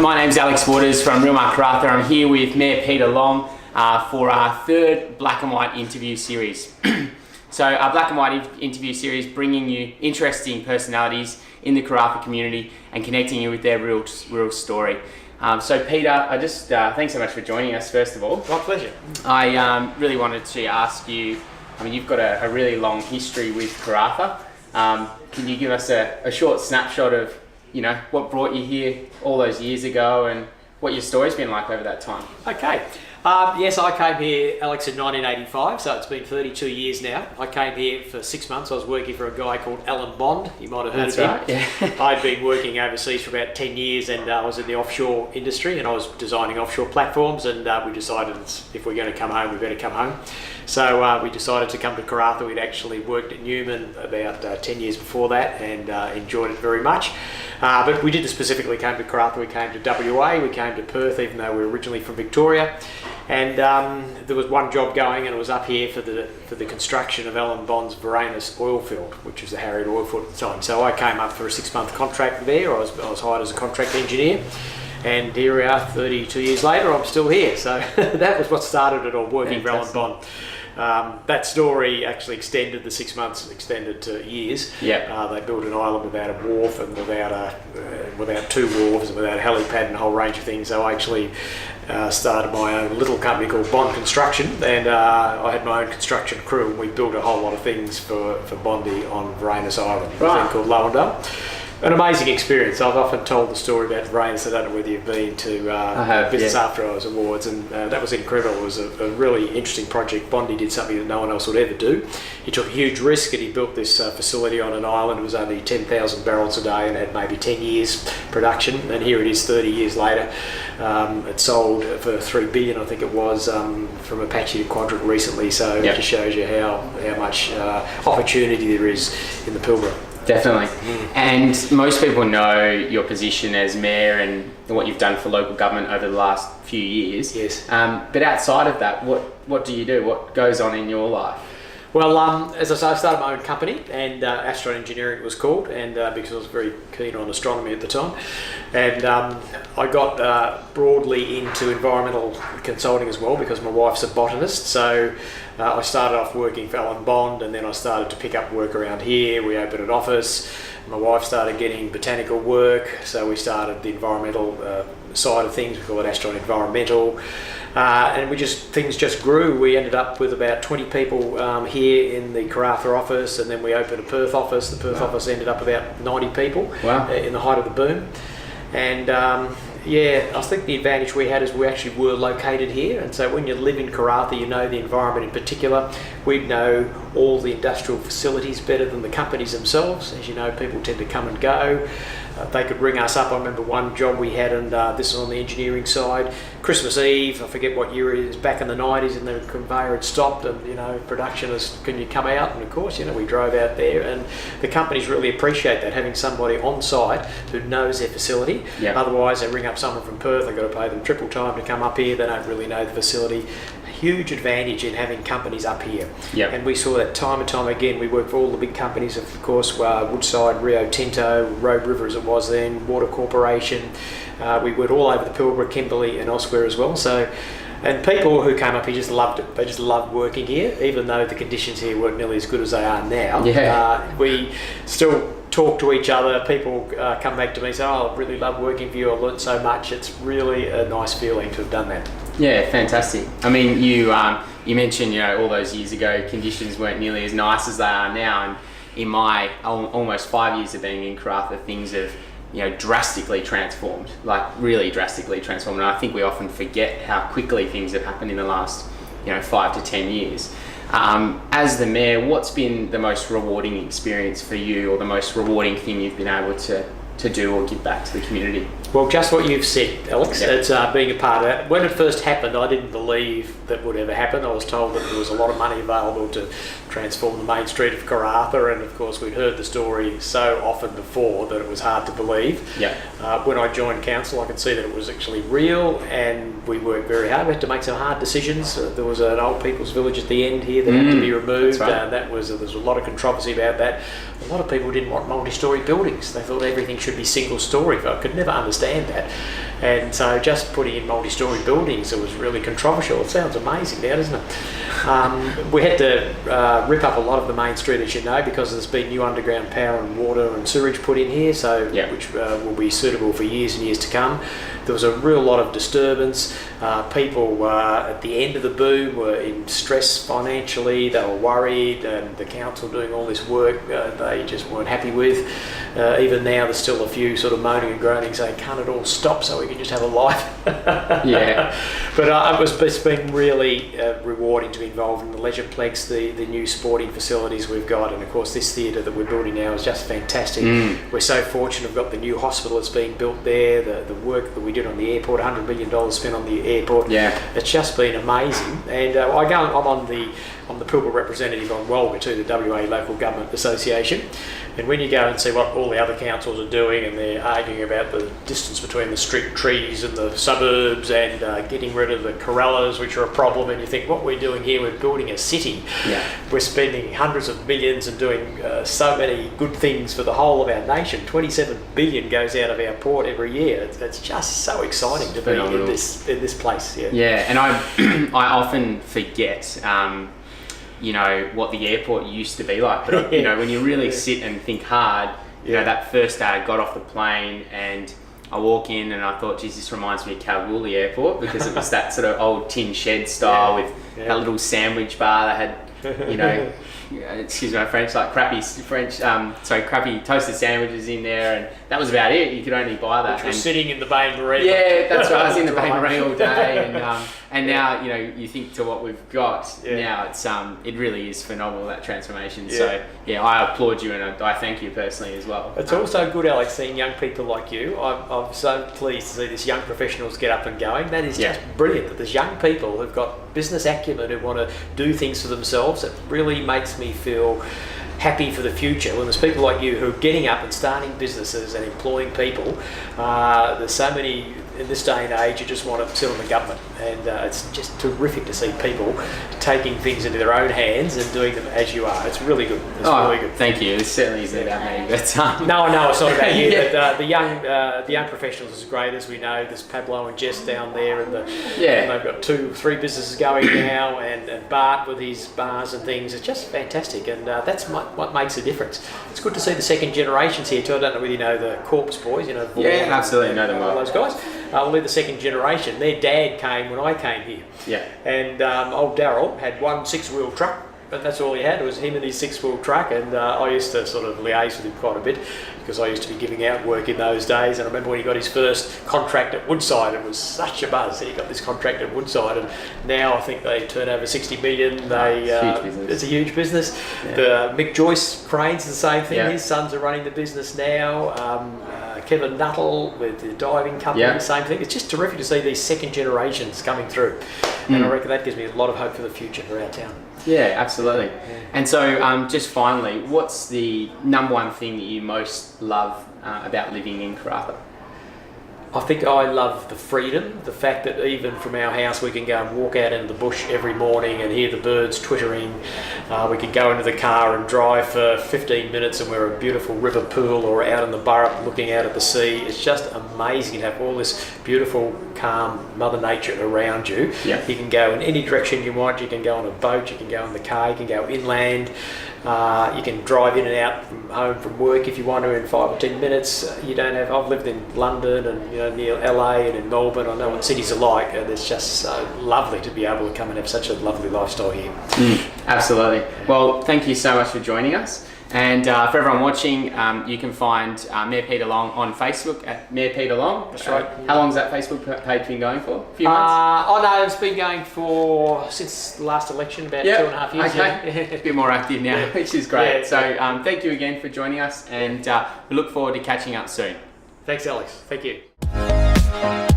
My name's Alex Waters from Realmark Karratha. I'm here with Mayor Peter Long for our third Black and White interview series. So our Black and White interview series bringing you interesting personalities in the Karratha community and connecting you with their real story. So Peter, thanks so much for joining us first of all. My pleasure. I really wanted to ask you, you've got a really long history with Karratha. Can you give us a short snapshot of what brought you here all those years ago and what your story's been like over that time? Okay. Yes, I came here, Alex, in 1985, so it's been 32 years now. I came here for 6 months. I was working for a guy called Alan Bond. You might have heard of him. Right, yeah. I'd been working overseas for about 10 years and I was in the offshore industry and I was designing offshore platforms, and we decided if we're going to come home, we better come home. So we decided to come to Karratha. We'd actually worked at Newman about 10 years before that and enjoyed it very much. But we didn't specifically come to Karratha. We came to WA, we came to Perth, even though we were originally from Victoria. And there was one job going, and it was up here for the construction of Alan Bond's Varanus oil field, which was the Harriet oil field at the time. So I came up for a 6-month contract there. I was hired as a contract engineer. And here we are 32 years later, I'm still here. So that was what started it all, working for Alan Bond. That story actually extended, the 6 months extended to years. Yeah. They built an island without a wharf and without two wharves and without a helipad and a whole range of things. So I actually started my own little company called Bond Construction, and I had my own construction crew, and we built a whole lot of things for Bondi on Varanus Island, a thing called Lowendale. An amazing experience. I've often told the story about Varanus. I don't know whether you've been to Business After Hours Awards, and that was incredible. It was a really interesting project. Bondi did something that no one else would ever do. He took a huge risk and he built this facility on an island. It was only 10,000 barrels a day and had maybe 10 years production, and here it is 30 years later. It sold for $3 billion, I think it was, from Apache to Quadrant recently, so it just shows you how much opportunity there is in the Pilbara. Definitely. And most people know your position as mayor and what you've done for local government over the last few years. Yes. But outside of that, what do you do? What goes on in your life? Well, as I say, I started my own company, and Astro Engineering it was called, and because I was very keen on astronomy at the time, and I got broadly into environmental consulting as well because my wife's a botanist. So I started off working for Alan Bond, and then I started to pick up work around here. We opened an office. My wife started getting botanical work, so we started the environmental side of things. We call it Astro Environmental. And things just grew. We ended up with about 20 people here in the Karratha office, and then we opened a Perth office. The Perth office ended up about 90 people in the height of the boom. And I think the advantage we had is we actually were located here, and so when you live in Karratha, you know the environment in particular. We'd know all the industrial facilities better than the companies themselves. As you know, people tend to come and go. They could ring us up. I remember one job we had, and this is on the engineering side. Christmas Eve, I forget what year it is, back in the 90s, and the conveyor had stopped, and production is, can you come out? And of course, we drove out there, and the companies really appreciate that, having somebody on site who knows their facility. Yep. Otherwise, they ring up someone from Perth, they've got to pay them triple time to come up here. They don't really know the facility. Huge advantage in having companies up here. Yep. And we saw that time and time again. We worked for all the big companies, of course, Woodside, Rio Tinto, Robe River as it was then, Water Corporation. We worked all over the Pilbara, Kimberley and elsewhere as well. And people who came up here just loved it. They just loved working here, even though the conditions here weren't nearly as good as they are now. Yeah. We still talk to each other. People come back to me and say, I really love working for you. I learned so much. It's really a nice feeling to have done that. Yeah, fantastic. You mentioned, all those years ago, conditions weren't nearly as nice as they are now. And in my almost 5 years of being in Karratha, things have, drastically transformed, like really drastically transformed. And I think we often forget how quickly things have happened in the last, 5 to 10 years. As the mayor, what's been the most rewarding experience for you, or the most rewarding thing you've been able to do or give back to the community? Well, just what you've said, Alex. Yep. It's being a part of that. When it first happened, I didn't believe that would ever happen. I was told that there was a lot of money available to transform the main street of Karratha, and of course we'd heard the story so often before that it was hard to believe. Yeah. When I joined council, I could see that it was actually real, and we worked very hard. We had to make some hard decisions. There was an old people's village at the end here that had to be removed. That's right. There was a lot of controversy about that. A lot of people didn't want multi-storey buildings. They thought everything should should be single story. I could never understand that. And so just putting in multi-storey buildings, it was really controversial. It sounds amazing now, doesn't it? We had to rip up a lot of the main street, as you know, because there's been new underground power and water and sewerage put in here, so which will be suitable for years and years to come. There was a real lot of disturbance. People at the end of the boom were in stress financially. They were worried, and the council doing all this work they just weren't happy with. Even now there's still a few sort of moaning and groaning saying, can't it all stop so we can just have a life? Yeah. But it's been really rewarding to be involved in the Leisureplex, the new sporting facilities we've got, and of course this theatre that we're building now is just fantastic. We're so fortunate we've got the new hospital that's being built there, the work that we did on the airport, $100 million spent on the airport. Yeah. It's just been amazing. And I'm on the Pilbara representative on WALGA too, the WA Local Government Association. And when you go and see what all the other councils are doing, and they're arguing about the distance between the street trees and the suburbs, and getting rid of the corrallas, which are a problem, and you think, what we're doing here, we're building a city. Yeah. We're spending hundreds of millions and doing so many good things for the whole of our nation. 27 billion goes out of our port every year. It's just so exciting to be in this place. Yeah. Yeah, and I often forget. What the airport used to be like. But, when you really sit and think hard, that first day I got off the plane and I walk in and I thought, geez, this reminds me of Kalgoorlie Airport, because it was that sort of old tin shed style with that little sandwich bar that had, excuse my French, like crappy toasted sandwiches in there, and that was about it. You could only buy that. Which was sitting in the Bain Marie. Yeah, that's right. I was in the Bain Marie all day, and now you think to what we've got. Now it's it really is phenomenal, that transformation. So I applaud you, and I thank you personally as well. It's also good, Alex, seeing young people like you. I'm so pleased to see these young professionals get up and going. That is just brilliant. That there's young people who've got business acumen who want to do things for themselves. It really makes me feel happy for the future when there's people like you who are getting up and starting businesses and employing people. There's so many in this day and age who just want to sit on the government, and it's just terrific to see people taking things into their own hands and doing them as you are. It's really good. It's really good. Thank you. It certainly isn't about me, but no, it's not about you. But the young professionals is great, as we know. There's Pablo and Jess down there, and they've got 2-3 businesses going now, and Bart with his bars and things. It's just fantastic, and that's what makes a difference. It's good to see the second generations here too. I don't know whether you know the Corpse boys. Vaughan, absolutely know them well. Those guys. Only the second generation. Their dad came when I came here. Yeah. And old Darryl had one 6-wheel truck, and that's all he had. It was him and his 6-wheel truck, and I used to sort of liaise with him quite a bit, because I used to be giving out work in those days. And I remember when he got his first contract at Woodside, it was such a buzz that he got this contract at Woodside, and now I think they turn over 60 million. It's a huge business. Yeah. The Mick Joyce Cranes, the same thing. His sons are running the business now. Kevin Nuttall with the diving company, same thing. It's just terrific to see these second generations coming through, and I reckon that gives me a lot of hope for the future for our town. Yeah, absolutely. And so, just finally, what's the number one thing that you most love about living in Karratha? I think I love the freedom, the fact that even from our house we can go and walk out into the bush every morning and hear the birds twittering. We can go into the car and drive for 15 minutes and we're at a beautiful river pool, or out in the Burrup looking out at the sea. It's just amazing to have all this beautiful, calm Mother Nature around you. Yeah. You can go in any direction you want. You can go on a boat, you can go in the car, you can go inland. You can drive in and out from home from work if you want to in 5 or 10 minutes. I've lived in London and near LA and in Melbourne. I know what cities are like, and it's just so lovely to be able to come and have such a lovely lifestyle here. Absolutely. Well, thank you so much for joining us. And for everyone watching, you can find Mayor Peter Long on Facebook at Mayor Peter Long. That's right. How long has that Facebook page been going for? A few months? No, it's been going since the last election, about 2.5 years. Okay. A bit more active now, which is great. Thank you again for joining us, and we look forward to catching up soon. Thanks, Alex. Thank you.